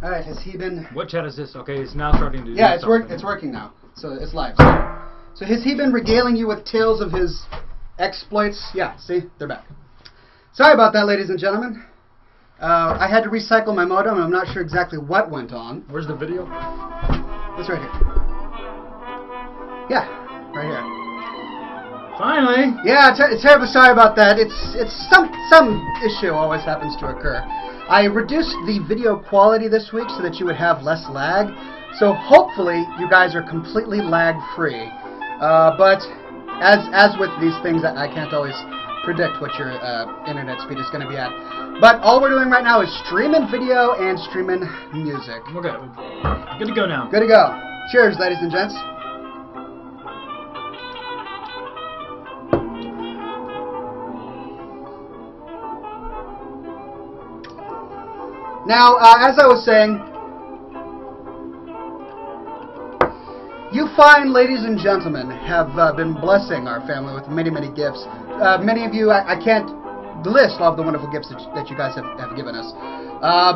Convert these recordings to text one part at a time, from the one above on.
All right, has he been? What chat is this? Okay, it's now starting to. Yeah, it's working now. So it's live. So has he been regaling you with tales of his exploits? Yeah. See, they're back. Sorry about that, ladies and gentlemen. I had to recycle my modem. I'm not sure exactly what went on. Where's the video? It's right here. Yeah, right here. Finally. Yeah, terribly sorry about that. It's some issue always happens to occur. I reduced the video quality this week so that you would have less lag. So hopefully you guys are completely lag free. But as with these things, I can't always predict what your internet speed is going to be at. But all we're doing right now is streaming video and streaming music. Okay, good to go now. Good to go. Cheers, ladies and gents. Now, as I was saying, you fine ladies and gentlemen have been blessing our family with many, many gifts. Many of you, I can't list all of the wonderful gifts that you guys have given us.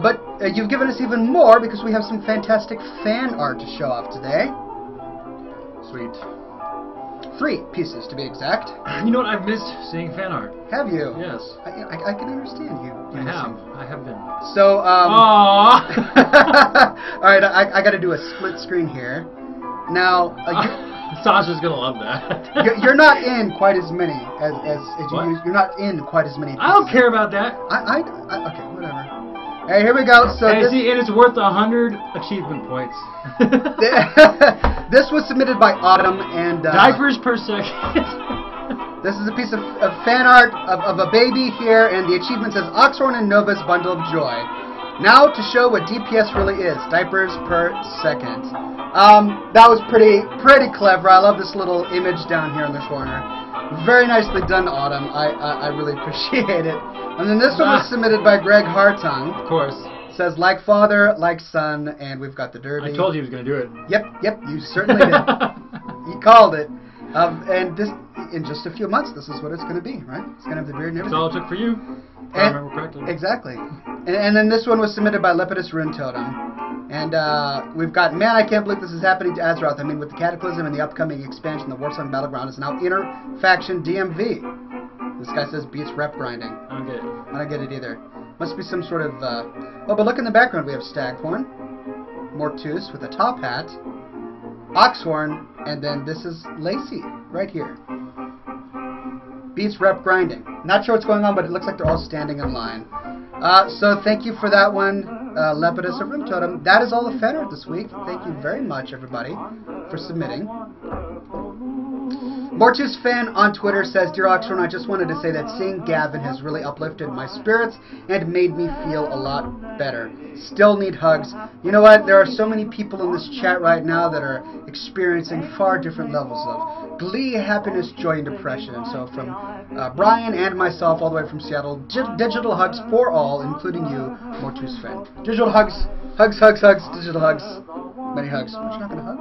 But you've given us even more because we have some fantastic fan art to show off today. Sweet. 3 pieces to be exact. You know what? I've missed seeing fan art. Have you? Yes. I can understand you. I have been. So, Aww. Alright, I gotta do a split screen here. Now, Sasha's gonna love that. you're not in quite as many as you use. You're not in quite as many pieces. I don't care about that. Okay, whatever. Hey, here we go. So hey, see, and it's worth 100 achievement points. This was submitted by Autumn and diapers per second. This is a piece of fan art of a baby here, and the achievement says Oxhorn and Nova's Bundle of Joy. Now to show what DPS really is, diapers per second. That was pretty clever. I love this little image down here in the corner. Very nicely done, Autumn. I really appreciate it. And then this one was submitted by Greg Hartung. Of course. It says, like father, like son, and we've got the derby. I told you he was going to do it. Yep, you certainly did. You called it. And this, in just a few months, this is what it's going to be, right? It's going to have the beard and everything. That's all it took for you, if I remember correctly. Exactly. And then this one was submitted by Lepidus Rune Totem. And we've got, man, I can't believe this is happening to Azeroth. I mean, with the Cataclysm and the upcoming expansion, the Warsong Battleground is now inter-faction DMV. This guy says beats rep grinding. I don't get it. I don't get it either. Must be some sort of, oh, but look in the background. We have Staghorn, Mortus with a top hat, Oxhorn, and then this is Lacey right here. Beats rep grinding. Not sure what's going on, but it looks like they're all standing in line. So thank you for that one, Lepidus of Room Totem. That is all the fan art this week. Thank you very much, everybody, for submitting. Mortus fan on Twitter says, Dear Oxhorn, I just wanted to say that seeing Gavin has really uplifted my spirits and made me feel a lot better. Still need hugs. You know what? There are so many people in this chat right now that are experiencing far different levels of glee, happiness, joy, and depression. And so from Brian and myself all the way from Seattle, digital hugs for all, including you, Mortus fan. Digital hugs, hugs, hugs, hugs, digital hugs. Many hugs. Aren't you not going to hug?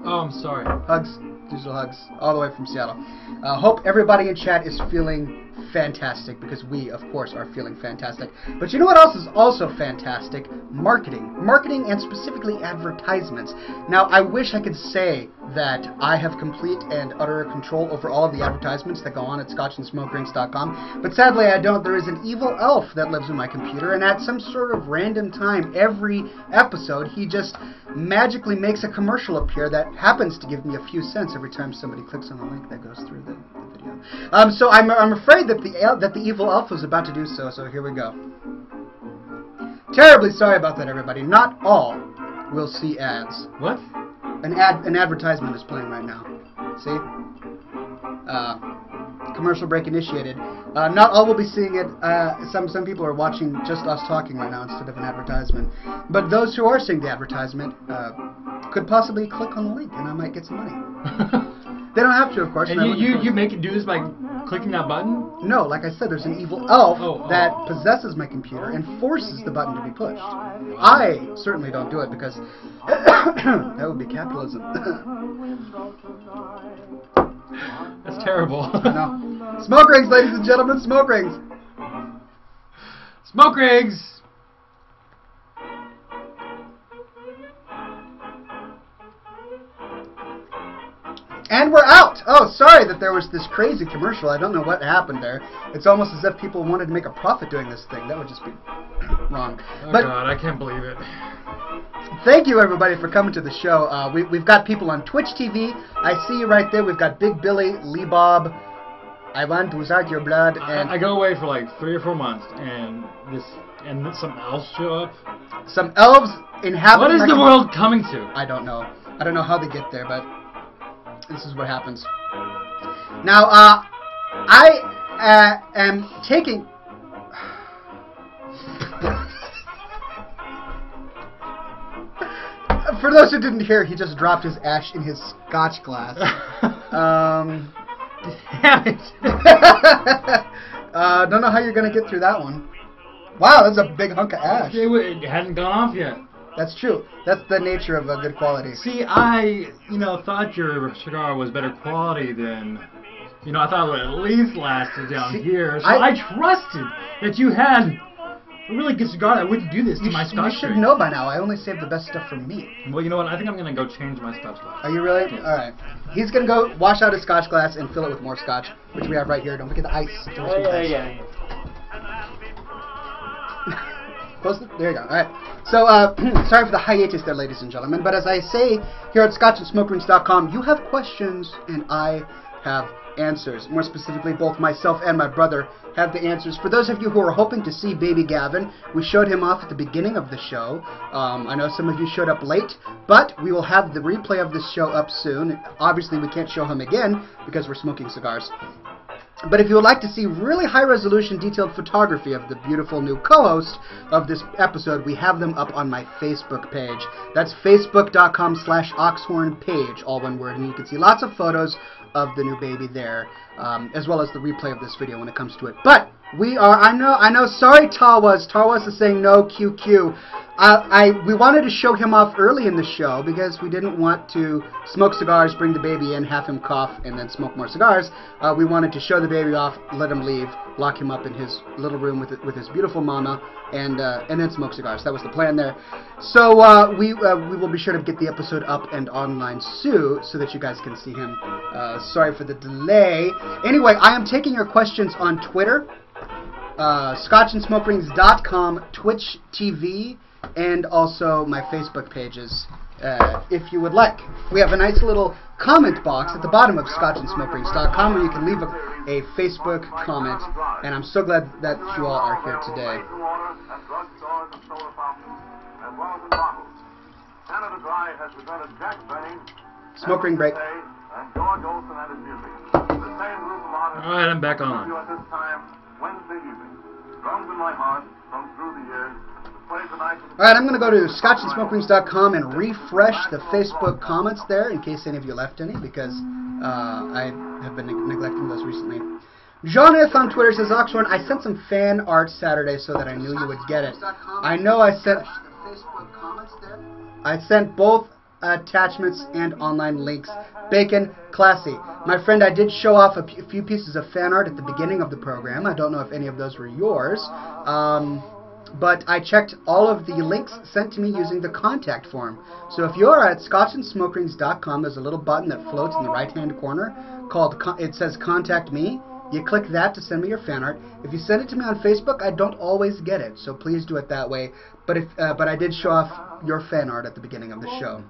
Oh, I'm sorry. Hugs. Digital hugs, all the way from Seattle. Hope everybody in chat is feeling fantastic, because we, of course, are feeling fantastic. But you know what else is also fantastic? Marketing. Marketing, and specifically advertisements. Now, I wish I could say that I have complete and utter control over all of the advertisements that go on at scotchandsmokerings.com, but sadly I don't. There is an evil elf that lives in my computer, and at some sort of random time every episode, he just magically makes a commercial appear that happens to give me a few cents every time somebody clicks on the link that goes through the video. So I'm afraid that the evil elf was about to do so. So here we go. Terribly sorry about that, everybody. Not all will see ads. What? An advertisement is playing right now. See? Commercial break initiated. Not all will be seeing it. Some people are watching just us talking right now instead of an advertisement. But those who are seeing the advertisement could possibly click on the link, and I might get some money. They don't have to, of course. And you make it do this by clicking that button? No, like I said, there's an evil elf that possesses my computer and forces the button to be pushed. I certainly don't do it because that would be capitalism. That's terrible. No. Smoke rings, ladies and gentlemen, smoke rings. Smoke rings! And we're out! Oh, sorry that there was this crazy commercial. I don't know what happened there. It's almost as if people wanted to make a profit doing this thing. That would just be wrong. Oh But God, I can't believe it. thank you, everybody, for coming to the show. We've got people on Twitch TV. I see you right there. We've got Big Billy, Lee Bob. I want to suck your blood. And I go away for like 3 or 4 months, and then some elves show up. some elves inhabit. What is the world coming to? I don't know. I don't know how they get there, but this is what happens. Now, I am taking... For those who didn't hear, he just dropped his ash in his Scotch glass. Damn it. Don't know how you're going to get through that one. Wow, that's a big hunk of ash. It hadn't gone off yet. That's true. That's the nature of a good quality. See, I, thought your cigar was better quality than, I thought it would at least lasted down here. So I trusted that you had a really good cigar that wouldn't do this to my Scotch. You should know by now. I only save the best stuff for me. Well, you know what? I think I'm going to go change my Scotch glass. Are you really? Yes. All right. He's going to go wash out his Scotch glass and fill it with more Scotch, which we have right here. Don't forget the ice. Yeah. Close the, there you go. All right. So, sorry for the hiatus there, ladies and gentlemen. But as I say here at ScotchAndSmokerings.com, you have questions and I have answers. More specifically, both myself and my brother have the answers. For those of you who are hoping to see Baby Gavin, we showed him off at the beginning of the show. I know some of you showed up late, but we will have the replay of this show up soon. Obviously, we can't show him again because we're smoking cigars. But if you would like to see really high-resolution detailed photography of the beautiful new co-host of this episode, we have them up on my Facebook page. That's facebook.com/Oxhorn page, all one word, and you can see lots of photos of the new baby there, as well as the replay of this video when it comes to it. But we are, I know, sorry Tarwas is saying no, QQ. We wanted to show him off early in the show because we didn't want to smoke cigars, bring the baby in, have him cough, and then smoke more cigars. We wanted to show the baby off, let him leave, lock him up in his little room with his beautiful mama, and then smoke cigars. That was the plan there. So we will be sure to get the episode up and online soon so that you guys can see him. Sorry for the delay. Anyway, I am taking your questions on Twitter, ScotchAndSmokerings.com, Twitch TV, and also my Facebook pages, if you would like. We have a nice little comment box at the bottom of ScotchAndSmokerings.com where you can leave a Facebook comment, and I'm so glad that you all are here today. Smoke ring break. Alright, I'm back on. Alright, I'm going to go to ScotchAndSmokerings.com and refresh the Facebook comments there in case any of you left any, because I have been neglecting those recently. Jean-F on Twitter says, Oxhorn, I sent some fan art Saturday so that I knew you would get it. I know I sent both attachments and online links. Bacon, classy. My friend, I did show off a few pieces of fan art at the beginning of the program. I don't know if any of those were yours. But I checked all of the links sent to me using the contact form. So if you're at ScotchAndSmokerings.com, there's a little button that floats in the right-hand corner called, it says Contact Me. You click that to send me your fan art. If you send it to me on Facebook, I don't always get it, so please do it that way. But I did show off your fan art at the beginning of the show.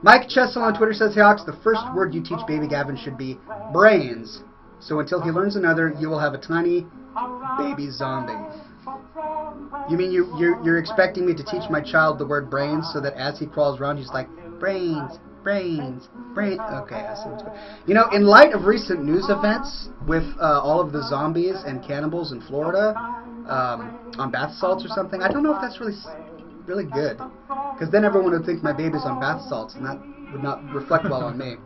Mike Chessel on Twitter says, Hey Ox, the first word you teach baby Gavin should be brains. So until he learns another, you will have a tiny baby zombie. You mean you're expecting me to teach my child the word brains so that as he crawls around, he's like, brains, brains, brains. Okay, I see what's going on. You know, in light of recent news events with all of the zombies and cannibals in Florida on bath salts or something, I don't know if that's really good. Because then everyone would think my baby's on bath salts, and that would not reflect well on me.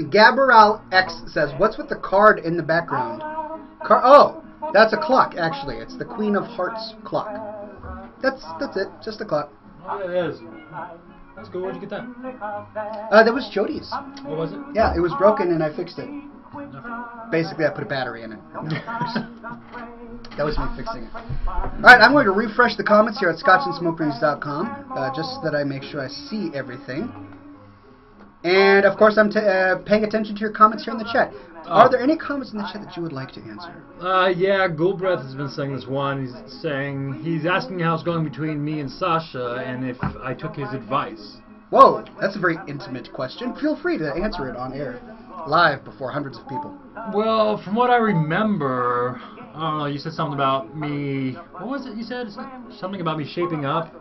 Gabrielle X says, what's with the card in the background? Oh, that's a clock, actually. It's the Queen of Hearts clock. That's it, just a clock. Oh, it is. That's cool. Where'd you get that? That was Jody's. What was it? Yeah, it was broken and I fixed it. Basically, I put a battery in it. That was me fixing it. Alright, I'm going to refresh the comments here at scotchandsmokerings.com, just so that I make sure I see everything. And, of course, I'm paying attention to your comments here in the chat. Are there any comments in the chat that you would like to answer? Yeah, Ghoulbreath has been saying this one. He's saying, he's asking how it's going between me and Sasha, and if I took his advice. Whoa, that's a very intimate question. Feel free to answer it on air, live, before hundreds of people. Well, from what I remember, I don't know, you said something about me... What was it you said? Something about me shaping up?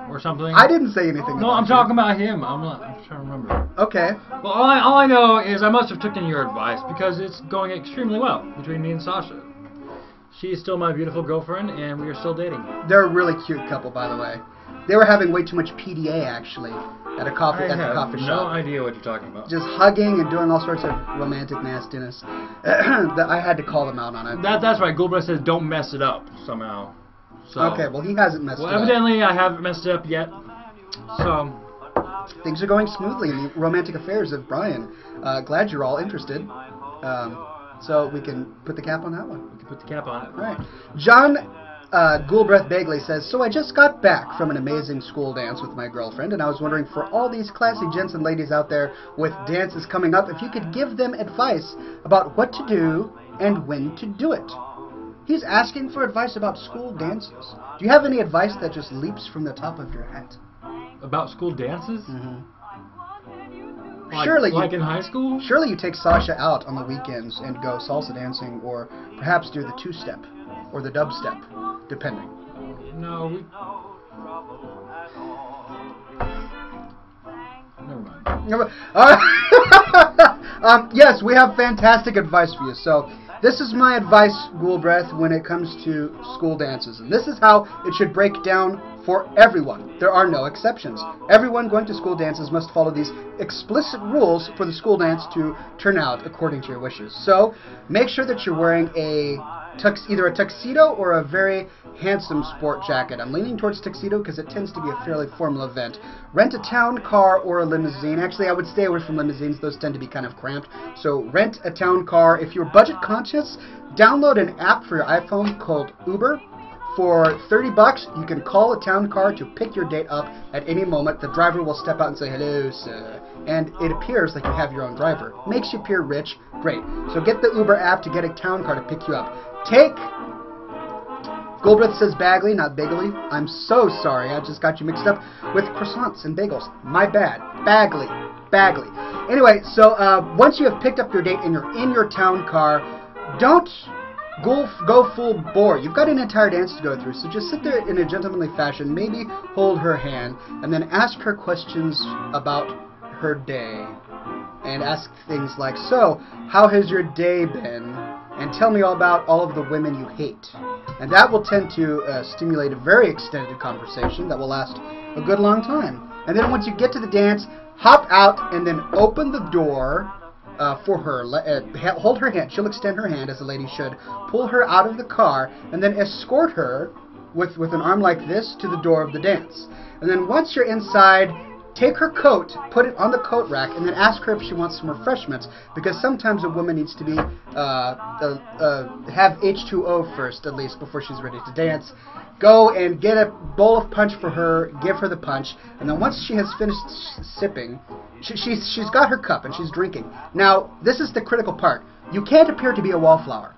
Or something? I didn't say anything. No, I'm talking about him. I'm trying to remember. Okay. Well, all I know is I must have taken your advice because it's going extremely well between me and Sasha. She is still my beautiful girlfriend, and we are still dating. They're a really cute couple, by the way. They were having way too much PDA, actually, at a coffee shop. I have no idea what you're talking about. Just hugging and doing all sorts of romantic nastiness. I had to call them out on it. That's right. Ghoulbreath says don't mess it up somehow. So, okay, well, he hasn't messed it up. Well, evidently, I haven't messed it up yet. So things are going smoothly in the romantic affairs of Brian. Glad you're all interested. So we can put the cap on that one. We can put the cap on it. All right. John Ghoulbreath Bagley says, so I just got back from an amazing school dance with my girlfriend, and I was wondering for all these classy gents and ladies out there with dances coming up, if you could give them advice about what to do and when to do it. He's asking for advice about school dances. Do you have any advice that just leaps from the top of your hat? About school dances? Mm-hmm. Like in high school? Surely you take Sasha out on the weekends and go salsa dancing, or perhaps do the two-step or the dub-step, depending. No, Never mind. Yes, we have fantastic advice for you. So this is my advice, Ghoulbreath, when it comes to school dances. And this is how it should break down for everyone. There are no exceptions. Everyone going to school dances must follow these explicit rules for the school dance to turn out according to your wishes. So make sure that you're wearing either a tuxedo or a very handsome sport jacket. I'm leaning towards tuxedo because it tends to be a fairly formal event. Rent a town car or a limousine. Actually, I would stay away from limousines. Those tend to be kind of cramped. So rent a town car. If you're budget conscious, download an app for your iPhone called Uber. For $30, you can call a town car to pick your date up at any moment. The driver will step out and say, hello, sir. And it appears like you have your own driver. Makes you appear rich. Great. So get the Uber app to get a town car to pick you up. Ghoulbreath says Bagley, not Bigley. I'm so sorry. I just got you mixed up with croissants and bagels. My bad. Bagley. Anyway, so once you have picked up your date and you're in your town car, don't go full bore. You've got an entire dance to go through, so just sit there in a gentlemanly fashion, maybe hold her hand, and then ask her questions about her day. And ask things like, so, how has your day been? And tell me all about all of the women you hate. And that will tend to stimulate a very extended conversation that will last a good long time. And then once you get to the dance, hop out and then open the door for her. Hold her hand. She'll extend her hand, as a lady should. Pull her out of the car and then escort her with an arm like this to the door of the dance. And then once you're inside, take her coat, put it on the coat rack, and then ask her if she wants some refreshments, because sometimes a woman needs to be have H2O first, at least, before she's ready to dance. Go and get a bowl of punch for her, give her the punch, and then once she has finished sipping, she's got her cup and she's drinking. Now, this is the critical part. You can't appear to be a wallflower.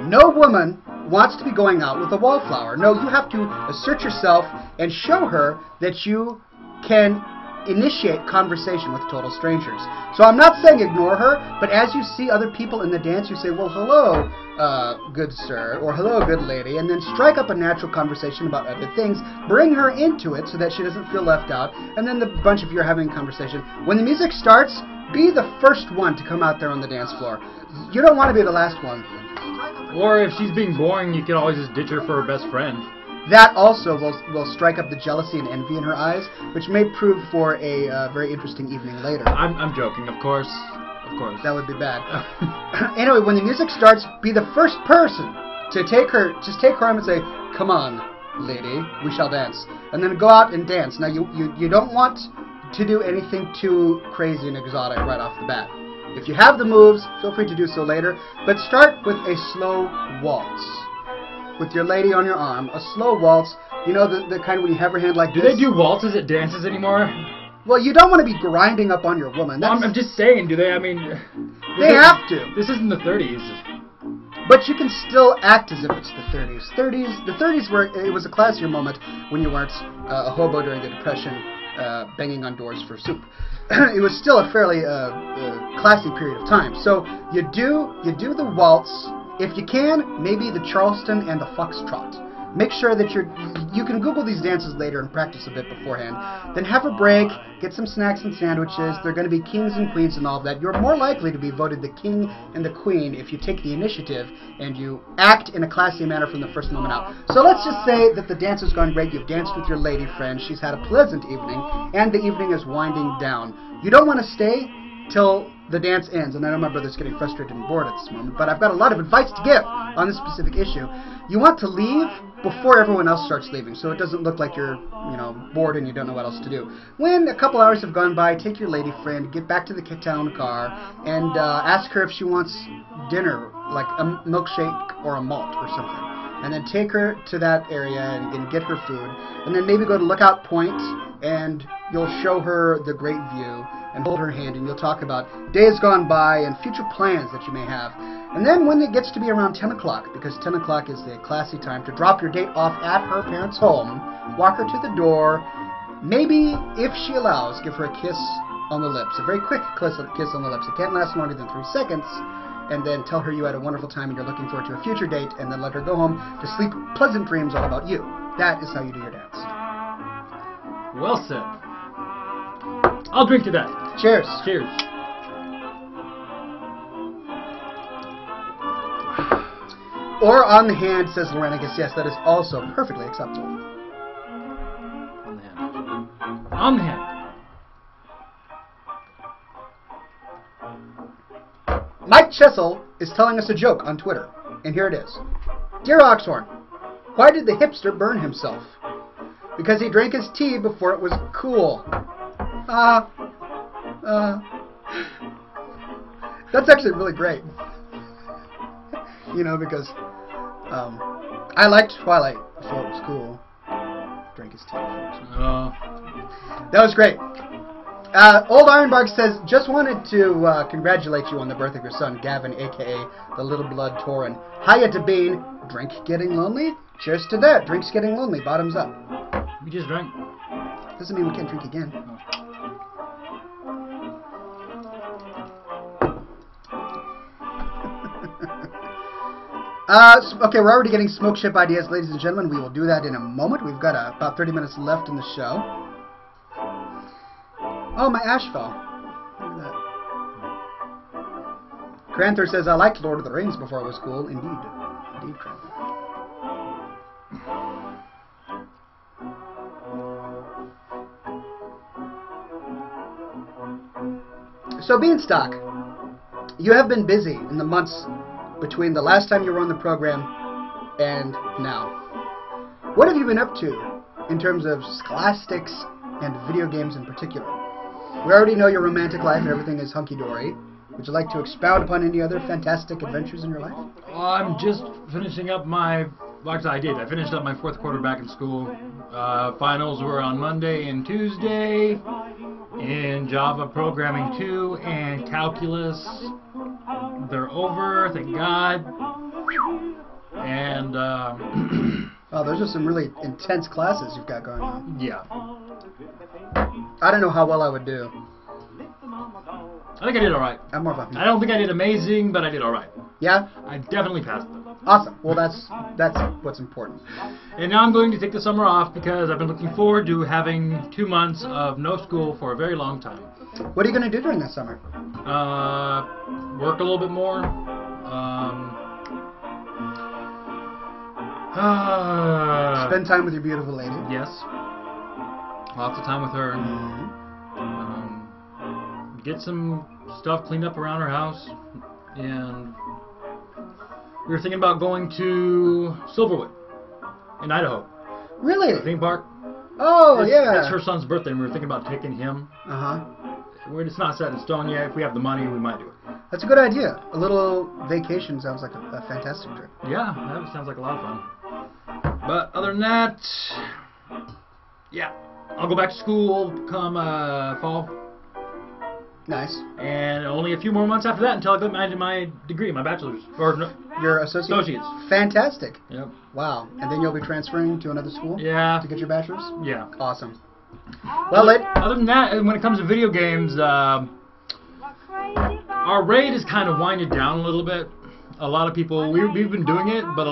No woman wants to be going out with a wallflower. No, you have to assert yourself and show her that you can initiate conversation with total strangers. So I'm not saying ignore her, but as you see other people in the dance, you say, well, hello, good sir, or hello, good lady, and then strike up a natural conversation about other things. Bring her into it so that she doesn't feel left out, and then the bunch of you are having a conversation. When the music starts, be the first one to come out there on the dance floor. You don't want to be the last one. Or if she's being boring, you can always just ditch her for her best friend. That also will strike up the jealousy and envy in her eyes, which may prove for a very interesting evening later. I'm joking, of course. Of course. That would be bad. Anyway, when the music starts, be the first person to take her arm and say, come on, lady, we shall dance. And then go out and dance. Now, you don't want to do anything too crazy and exotic right off the bat. If you have the moves, feel free to do so later, but start with a slow waltz. With your lady on your arm, a slow waltz, you know, the kind when you have her hand like this. Do they do waltzes at dances anymore? Well, you don't want to be grinding up on your woman. I'm just saying, do they? I mean... They have to. This isn't the 30s. But you can still act as if it's the 30s. The 30s were, it was a classier moment when you weren't a hobo during the Depression, banging on doors for soup. It was still a fairly classy period of time. So you do the waltz. If you can, maybe the Charleston and the Foxtrot. Make sure that you can Google these dances later and practice a bit beforehand. Then have a break, get some snacks and sandwiches. They're going to be kings and queens and all of that. You're more likely to be voted the king and the queen if you take the initiative and you act in a classy manner from the first moment out. So let's just say that the dance has gone great. You've danced with your lady friend. She's had a pleasant evening, and the evening is winding down. You don't want to stay till the dance ends, and I know my brother's getting frustrated and bored at this moment, but I've got a lot of advice to give on this specific issue. You want to leave before everyone else starts leaving, so it doesn't look like you're, bored and you don't know what else to do. When a couple hours have gone by, take your lady friend, get back to the town car, and ask her if she wants dinner, like a milkshake or a malt or something. And then take her to that area and get her food, and then maybe go to Lookout Point, and you'll show her the great view, and hold her hand, and you'll talk about days gone by and future plans that you may have. And then when it gets to be around 10 o'clock, because 10 o'clock is the classy time to drop your date off at her parents' home, walk her to the door, maybe, if she allows, give her a kiss on the lips, a very quick kiss on the lips. It can't last longer than 3 seconds, and then tell her you had a wonderful time and you're looking forward to a future date, and then let her go home to sleep pleasant dreams all about you. That is how you do your dance. Well said. I'll drink to that. Cheers. Cheers. Or on the hand, says Lorenicus. Yes, that is also perfectly acceptable. On the hand. On the hand. Mike Chessel is telling us a joke on Twitter, and here it is. Dear Oxhorn, why did the hipster burn himself? Because he drank his tea before it was cool. That's actually really great. Because I liked Twilight before it was cool. Drank his tea before it was cool. That was great. Old Ironbark says, just wanted to congratulate you on the birth of your son, Gavin, a.k.a. the Little Blood Tauren. Hiya to Bean. Drink getting lonely? Cheers to that. Drinks getting lonely. Bottoms up. We just drank. Doesn't mean we can't drink again. Okay, we're already getting smoke ship ideas, ladies and gentlemen. We will do that in a moment. We've got about 30 minutes left in the show. Oh, my ash fell. Look at that. Cranther says, I liked Lord of the Rings before it was cool. Indeed. Indeed, Cranther. So, Beanstalk, you have been busy in the months between the last time you were on the program and now. What have you been up to in terms of Scholastics and video games in particular? We already know your romantic life and everything is hunky-dory. Would you like to expound upon any other fantastic adventures in your life? I'm just finishing up my... Well, actually, I did. I finished up my 4th quarter back in school. Finals were on Monday and Tuesday in Java Programming 2 and Calculus. They're over, thank God. And, oh, those are some really intense classes you've got going on. Yeah. I don't know how well I would do. I think I did alright. I'm more of a... I don't think I did amazing, but I did alright. Yeah? I definitely passed them. Awesome. Well, that's what's important. And now I'm going to take the summer off because I've been looking forward to having 2 months of no school for a very long time. What are you going to do during this summer? Work a little bit more. Spend time with your beautiful lady. Yes. Lots of time with her. Mm-hmm. Get some stuff cleaned up around her house. And we were thinking about going to Silverwood in Idaho. Really? The theme park. Oh, yeah. It's her son's birthday, and we were thinking about taking him. Uh-huh. it's not set in stone yet. If we have the money, we might do it. That's a good idea. A little vacation sounds like a fantastic trip. Yeah, that sounds like a lot of fun. But other than that, yeah, I'll go back to school come fall. Nice. And only a few more months after that until I get my degree, my bachelor's. Or no, your associates. Fantastic. Yep. Wow. And then you'll be transferring to another school? Yeah. To get your bachelor's? Yeah. Awesome. Well, other than that, when it comes to video games, our raid is kind of winded down a little bit. A lot of people, we've been doing it, but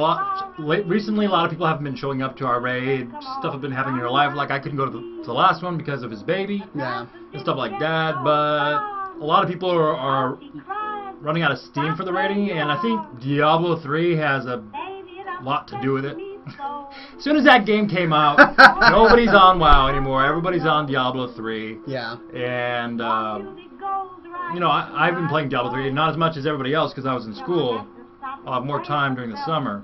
recently a lot of people haven't been showing up to our raid. Stuff has been happening in their life, like I couldn't go to the last one because of his baby. Yeah. And stuff like that, but a lot of people are running out of steam for the raiding, and I think Diablo 3 has a lot to do with it. As soon as that game came out, nobody's on WoW anymore. Everybody's on Diablo 3. Yeah. And, you know, I've been playing Diablo 3, not as much as everybody else because I was in school. I'll have more time during the summer.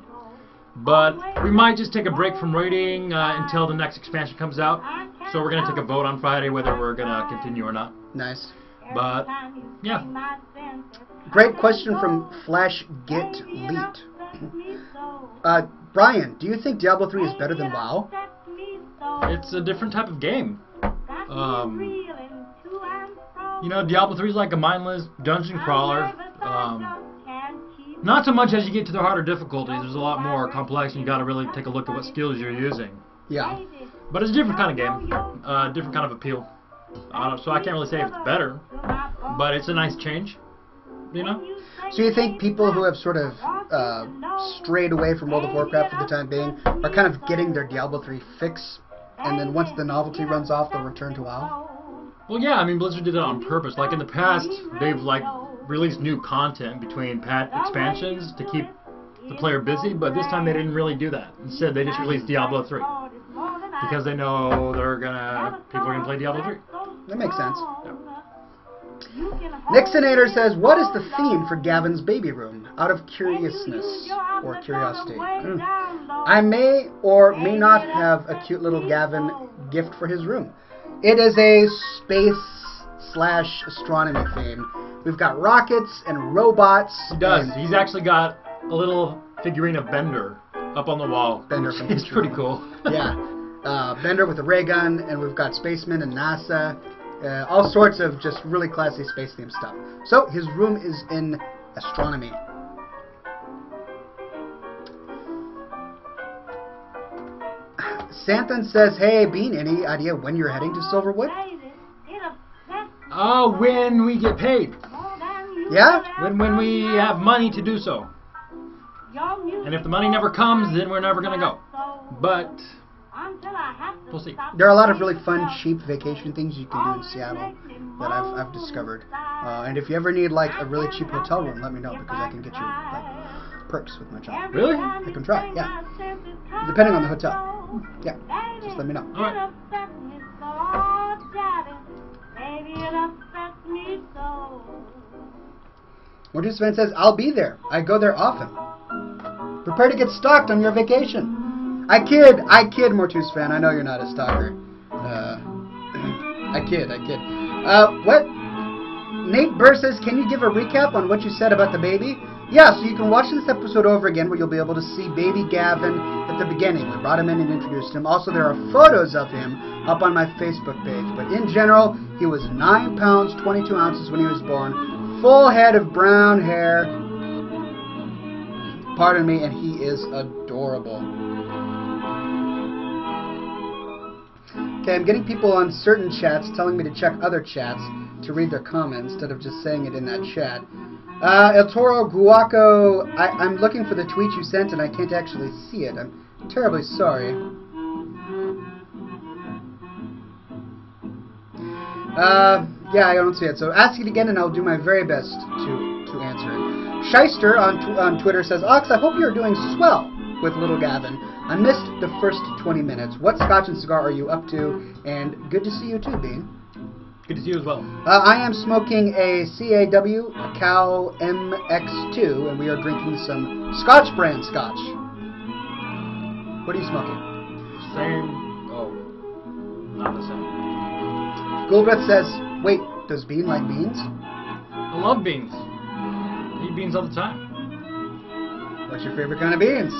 But we might just take a break from raiding until the next expansion comes out. So we're going to take a vote on Friday whether we're going to continue or not. Nice. But, yeah. Great question from Flash Git Leet. Brian, do you think Diablo 3 is better than WoW? It's a different type of game. You know, Diablo 3 is like a mindless dungeon crawler. Not so much as you get to the harder difficulties. There's a lot more complex, and you got to really take a look at what skills you're using. Yeah. But it's a different kind of game, different kind of appeal. So I can't really say it's better, but it's a nice change. You know. So you think people who have sort of strayed away from World of Warcraft for the time being are kind of getting their Diablo 3 fix, and then once the novelty runs off, they'll return to WoW? Well, yeah, I mean, Blizzard did that on purpose. Like, in the past, they've, like, released new content between expansions to keep the player busy, but this time they didn't really do that. Instead, they just released Diablo 3. Because they know people are gonna play Diablo 3. That makes sense. Yeah. Nixonator says, what is the theme for Gavin's baby room? Out of curiousness or curiosity. I may or may not have a cute little Gavin gift for his room. It is a space/astronomy theme. We've got rockets and robots. He does. He's actually got a little figurine of Bender up on the wall. Bender from It's pretty cool. Yeah. Bender with a ray gun, and we've got spacemen and NASA. All sorts of just really classy space-themed stuff. So, his room is in astronomy. Santhan says, hey, Bean, any idea when you're heading to Silverwood? When we get paid. Yeah? When we have money to do so. And if the money never comes, then we're never going to go. But we'll see. There are a lot of really fun, cheap vacation things you can do in Seattle that I've discovered. And if you ever need like a really cheap hotel room, let me know because I can get you like perks with my job. Really? I can try, yeah. Depending on the hotel. Yeah, just let me know. All right. Mortis Van says, I'll be there. I go there often. Prepare to get stalked on your vacation. I kid, Mortus fan. I know you're not a stalker. I kid. What? Nate Burr says, can you give a recap on what you said about the baby? Yeah, so you can watch this episode over again where you'll be able to see baby Gavin at the beginning. We brought him in and introduced him. Also, there are photos of him up on my Facebook page. But in general, he was 9 pounds, 22 ounces when he was born. Full head of brown hair. Pardon me, and he is adorable. Okay, I'm getting people on certain chats telling me to check other chats to read their comments instead of just saying it in that chat. El Toro Guaco, I'm looking for the tweet you sent and I can't actually see it. I'm terribly sorry. Yeah, I don't see it. So ask it again and I'll do my very best to answer it. Shyster on Twitter says, Ox, I hope you're doing swell with little Gavin. I missed the first 20 minutes. What Scotch and cigar are you up to? And good to see you too, Bean. Good to see you as well. I am smoking a CAW Cal MX2, and we are drinking some Scotch brand Scotch. What are you smoking? Same. Oh, not the same. Gulbreth says, wait, those bean-like beans? I love beans. I eat beans all the time. What's your favorite kind of beans?